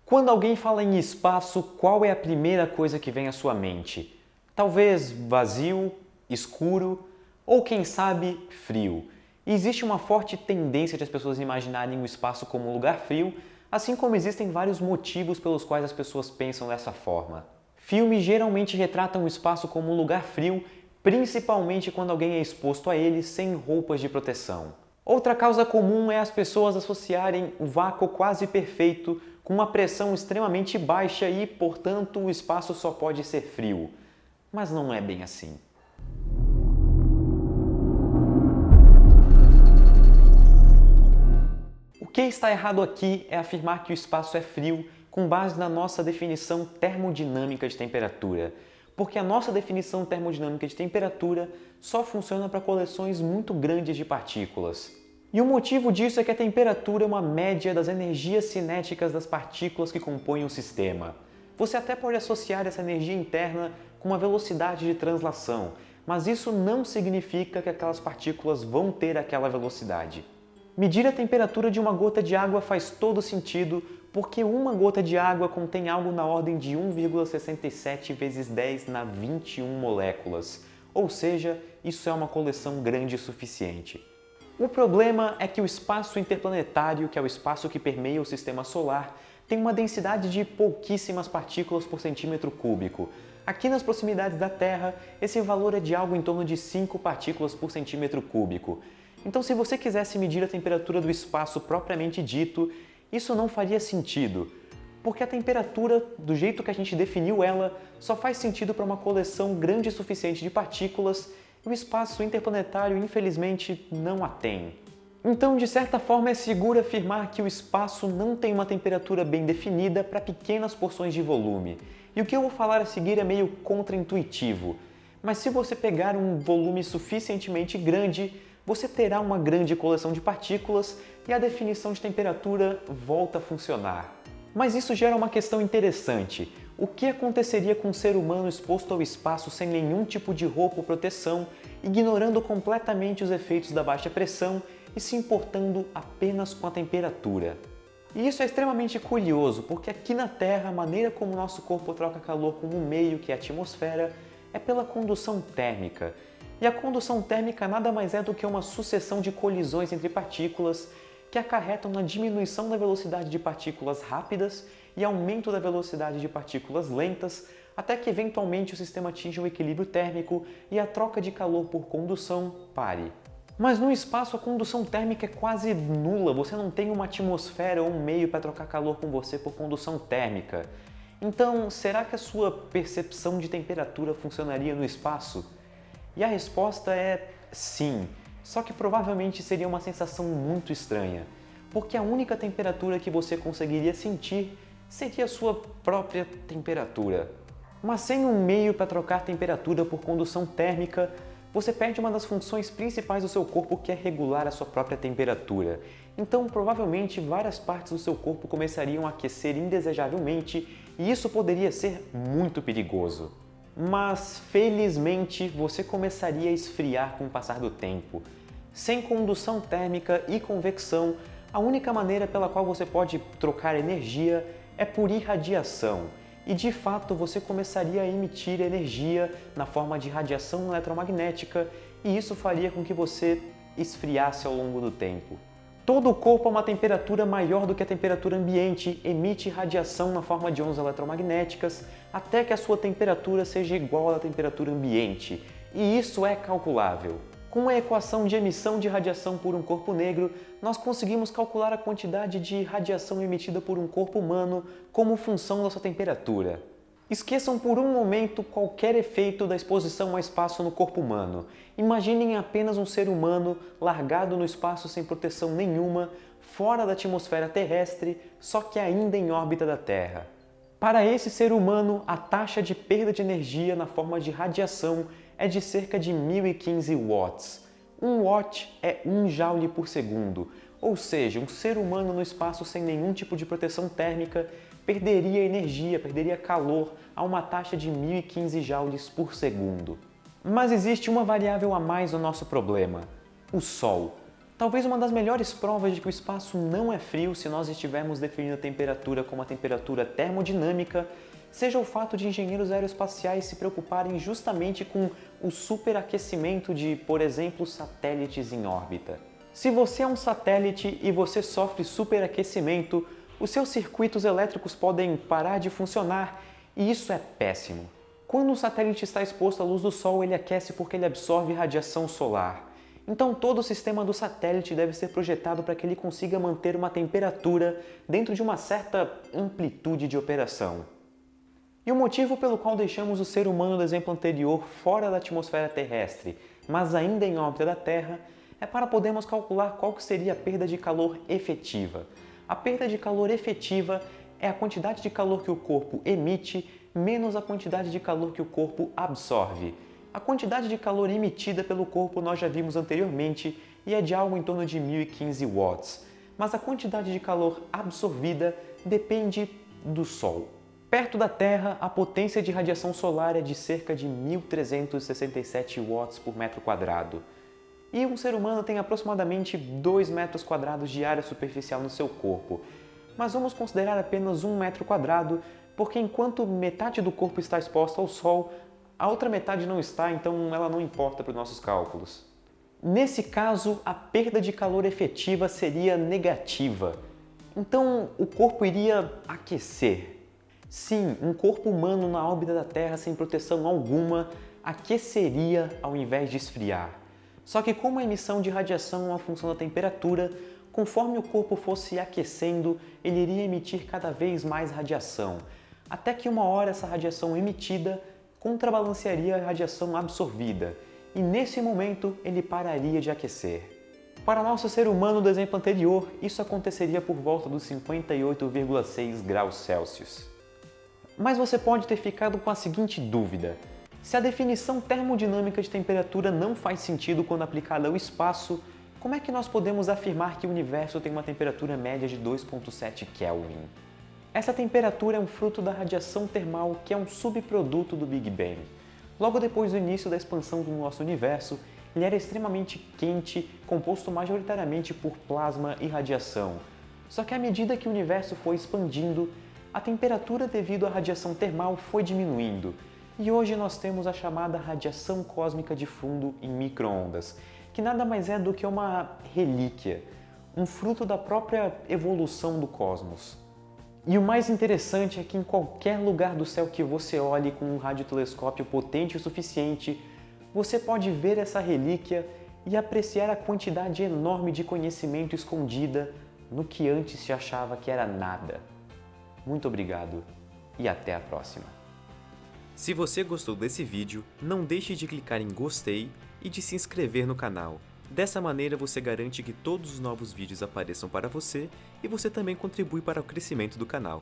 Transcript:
Quando alguém fala em espaço, qual é a primeira coisa que vem à sua mente? Talvez vazio, escuro ou, quem sabe, frio. E existe uma forte tendência de as pessoas imaginarem o espaço como um lugar frio, assim como existem vários motivos pelos quais as pessoas pensam dessa forma. Filmes geralmente retratam o espaço como um lugar frio, principalmente quando alguém é exposto a ele sem roupas de proteção. Outra causa comum é as pessoas associarem o vácuo quase perfeito com uma pressão extremamente baixa e, portanto, o espaço só pode ser frio. Mas não é bem assim. O que está errado aqui é afirmar que o espaço é frio com base na nossa definição termodinâmica de temperatura, porque a nossa definição termodinâmica de temperatura só funciona para coleções muito grandes de partículas. E o motivo disso é que a temperatura é uma média das energias cinéticas das partículas que compõem o sistema. Você até pode associar essa energia interna com uma velocidade de translação, mas isso não significa que aquelas partículas vão ter aquela velocidade. Medir a temperatura de uma gota de água faz todo sentido, porque uma gota de água contém algo na ordem de 1,67 vezes 10 na 21 moléculas, ou seja, isso é uma coleção grande o suficiente. O problema é que o espaço interplanetário, que é o espaço que permeia o sistema solar, tem uma densidade de pouquíssimas partículas por centímetro cúbico. Aqui nas proximidades da Terra, esse valor é de algo em torno de 5 partículas por centímetro cúbico. Então, se você quisesse medir a temperatura do espaço propriamente dito, isso não faria sentido, porque a temperatura, do jeito que a gente definiu ela, só faz sentido para uma coleção grande o suficiente de partículas e o espaço interplanetário, infelizmente, não a tem. Então, de certa forma, é seguro afirmar que o espaço não tem uma temperatura bem definida para pequenas porções de volume. E o que eu vou falar a seguir é meio contraintuitivo, mas se você pegar um volume suficientemente grande, você terá uma grande coleção de partículas e a definição de temperatura volta a funcionar. Mas isso gera uma questão interessante. O que aconteceria com um ser humano exposto ao espaço sem nenhum tipo de roupa ou proteção, ignorando completamente os efeitos da baixa pressão e se importando apenas com a temperatura? E isso é extremamente curioso, porque aqui na Terra a maneira como o nosso corpo troca calor com um meio, que é a atmosfera, é pela condução térmica. E a condução térmica nada mais é do que uma sucessão de colisões entre partículas que acarretam na diminuição da velocidade de partículas rápidas e aumento da velocidade de partículas lentas, até que eventualmente o sistema atinja um equilíbrio térmico e a troca de calor por condução pare. Mas no espaço a condução térmica é quase nula, você não tem uma atmosfera ou um meio para trocar calor com você por condução térmica. Então, será que a sua percepção de temperatura funcionaria no espaço? E a resposta é sim, só que provavelmente seria uma sensação muito estranha, porque a única temperatura que você conseguiria sentir seria a sua própria temperatura. Mas sem um meio para trocar temperatura por condução térmica, você perde uma das funções principais do seu corpo, que é regular a sua própria temperatura. Então, provavelmente, várias partes do seu corpo começariam a aquecer indesejavelmente e isso poderia ser muito perigoso. Mas, felizmente, você começaria a esfriar com o passar do tempo. Sem condução térmica e convecção, a única maneira pela qual você pode trocar energia é por irradiação. E, de fato, você começaria a emitir energia na forma de radiação eletromagnética e isso faria com que você esfriasse ao longo do tempo. Todo o corpo a uma temperatura maior do que a temperatura ambiente emite radiação na forma de ondas eletromagnéticas até que a sua temperatura seja igual à da temperatura ambiente, e isso é calculável. Com a equação de emissão de radiação por um corpo negro, nós conseguimos calcular a quantidade de radiação emitida por um corpo humano como função da sua temperatura. Esqueçam por um momento qualquer efeito da exposição ao espaço no corpo humano. Imaginem apenas um ser humano largado no espaço sem proteção nenhuma, fora da atmosfera terrestre, só que ainda em órbita da Terra. Para esse ser humano, a taxa de perda de energia na forma de radiação é de cerca de 1015 watts. 1 watt é 1 joule por segundo, ou seja, um ser humano no espaço sem nenhum tipo de proteção térmica perderia energia, perderia calor a uma taxa de 1015 joules por segundo. Mas existe uma variável a mais no nosso problema: o Sol. Talvez uma das melhores provas de que o espaço não é frio se nós estivermos definindo a temperatura como a temperatura termodinâmica seja o fato de engenheiros aeroespaciais se preocuparem justamente com o superaquecimento de, por exemplo, satélites em órbita. Se você é um satélite e você sofre superaquecimento, os seus circuitos elétricos podem parar de funcionar e isso é péssimo. Quando um satélite está exposto à luz do Sol, ele aquece porque ele absorve radiação solar. Então todo o sistema do satélite deve ser projetado para que ele consiga manter uma temperatura dentro de uma certa amplitude de operação. E o motivo pelo qual deixamos o ser humano do exemplo anterior fora da atmosfera terrestre, mas ainda em órbita da Terra, é para podermos calcular qual que seria a perda de calor efetiva. A perda de calor efetiva é a quantidade de calor que o corpo emite menos a quantidade de calor que o corpo absorve. A quantidade de calor emitida pelo corpo nós já vimos anteriormente e é de algo em torno de 1015 watts, mas a quantidade de calor absorvida depende do Sol. Perto da Terra, a potência de radiação solar é de cerca de 1367 watts por metro quadrado. E um ser humano tem aproximadamente 2 metros quadrados de área superficial no seu corpo. Mas vamos considerar apenas 1 metro quadrado, porque enquanto metade do corpo está exposta ao Sol, a outra metade não está, então ela não importa para os nossos cálculos. Nesse caso, a perda de calor efetiva seria negativa. Então, o corpo iria aquecer. Sim, um corpo humano na órbita da Terra sem proteção alguma aqueceria ao invés de esfriar. Só que como a emissão de radiação é uma função da temperatura, conforme o corpo fosse aquecendo, ele iria emitir cada vez mais radiação, até que uma hora essa radiação emitida contrabalancearia a radiação absorvida, e nesse momento ele pararia de aquecer. Para nosso ser humano do exemplo anterior, isso aconteceria por volta dos 58,6 graus Celsius. Mas você pode ter ficado com a seguinte dúvida: se a definição termodinâmica de temperatura não faz sentido quando aplicada ao espaço, como é que nós podemos afirmar que o universo tem uma temperatura média de 2,7 Kelvin? Essa temperatura é um fruto da radiação termal, que é um subproduto do Big Bang. Logo depois do início da expansão do nosso universo, ele era extremamente quente, composto majoritariamente por plasma e radiação. Só que à medida que o universo foi expandindo, a temperatura devido à radiação termal foi diminuindo. E hoje nós temos a chamada radiação cósmica de fundo em micro-ondas, que nada mais é do que uma relíquia, um fruto da própria evolução do cosmos. E o mais interessante é que em qualquer lugar do céu que você olhe com um radiotelescópio potente o suficiente, você pode ver essa relíquia e apreciar a quantidade enorme de conhecimento escondida no que antes se achava que era nada. Muito obrigado e até a próxima. Se você gostou desse vídeo, não deixe de clicar em gostei e de se inscrever no canal. Dessa maneira você garante que todos os novos vídeos apareçam para você e você também contribui para o crescimento do canal.